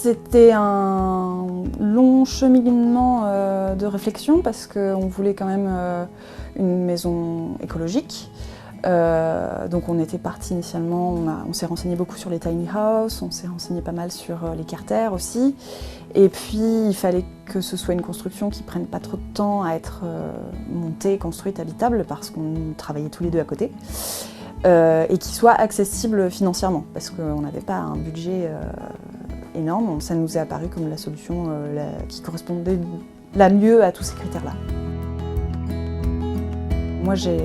C'était un long cheminement de réflexion parce qu'on voulait quand même une maison écologique. Donc on était parti initialement, on s'est renseigné beaucoup sur les tiny houses, on s'est renseigné pas mal sur les carters aussi. Et puis il fallait que ce soit une construction qui prenne pas trop de temps à être montée, construite, habitable, parce qu'on travaillait tous les deux à côté. Et qui soit accessible financièrement, parce qu'on n'avait pas un budget énorme. Ça nous est apparu comme la solution qui correspondait la mieux à tous ces critères-là. Moi j'ai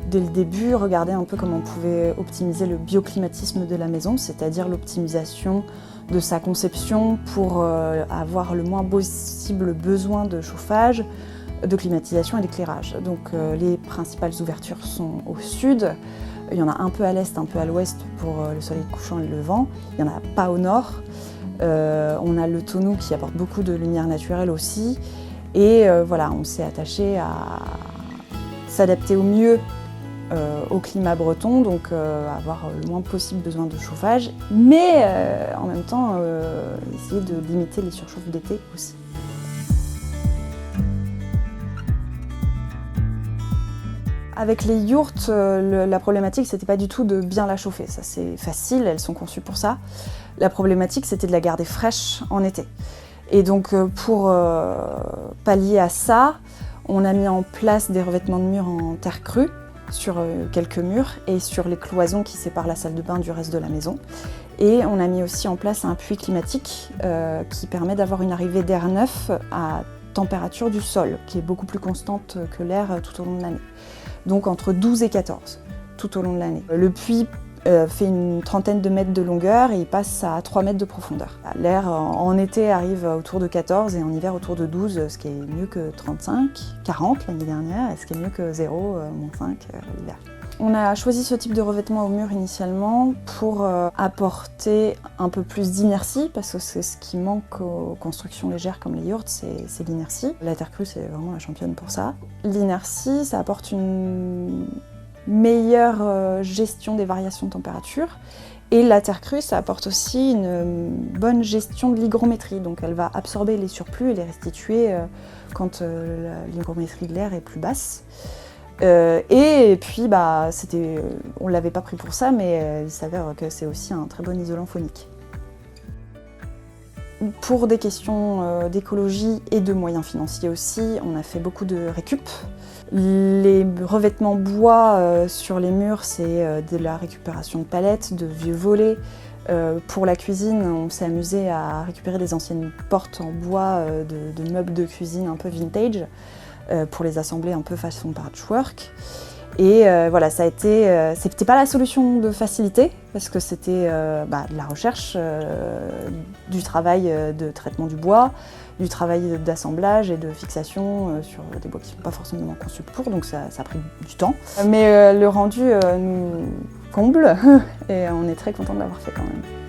dès le début regardé un peu comment on pouvait optimiser le bioclimatisme de la maison, c'est-à-dire l'optimisation de sa conception pour avoir le moins possible besoin de chauffage, de climatisation et d'éclairage. Donc les principales ouvertures sont au sud. Il y en a un peu à l'est, un peu à l'ouest pour le soleil couchant et le levant. Il n'y en a pas au nord. On a le tonneau qui apporte beaucoup de lumière naturelle aussi. Et voilà, on s'est attaché à s'adapter au mieux au climat breton, donc avoir le moins possible besoin de chauffage, mais en même temps essayer de limiter les surchauffes d'été aussi. Avec les yourtes, la problématique, c'était pas du tout de bien la chauffer. Ça, c'est facile, elles sont conçues pour ça. La problématique, c'était de la garder fraîche en été. Et donc, pour pallier à ça, on a mis en place des revêtements de murs en terre crue sur quelques murs et sur les cloisons qui séparent la salle de bain du reste de la maison. Et on a mis aussi en place un puits climatique qui permet d'avoir une arrivée d'air neuf à température du sol, qui est beaucoup plus constante que l'air tout au long de l'année. Donc entre 12 et 14 tout au long de l'année. Le puits fait une trentaine de mètres de longueur et il passe à 3 mètres de profondeur. L'air en été arrive autour de 14 et en hiver autour de 12, ce qui est mieux que 35, 40 l'année dernière, et ce qui est mieux que 0, moins 5 l'hiver. On a choisi ce type de revêtement au mur initialement pour apporter un peu plus d'inertie, parce que c'est ce qui manque aux constructions légères comme les yourtes, c'est l'inertie. La terre crue, c'est vraiment la championne pour ça. L'inertie, ça apporte une meilleure gestion des variations de température. Et la terre crue, ça apporte aussi une bonne gestion de l'hygrométrie. Donc elle va absorber les surplus et les restituer quand l'hygrométrie de l'air est plus basse. Et puis, on ne l'avait pas pris pour ça, mais il s'avère que c'est aussi un très bon isolant phonique. Pour des questions d'écologie et de moyens financiers aussi, on a fait beaucoup de récup. Les revêtements bois sur les murs, c'est de la récupération de palettes, de vieux volets. Pour la cuisine, on s'est amusé à récupérer des anciennes portes en bois de meubles de cuisine un peu vintage pour les assembler un peu façon patchwork. Et voilà, ça a été, c'était pas la solution de facilité parce que c'était de la recherche, du travail de traitement du bois, du travail d'assemblage et de fixation sur des bois qui ne sont pas forcément conçus pour, donc ça a pris du temps. Mais le rendu nous comble et on est très content de l'avoir fait quand même.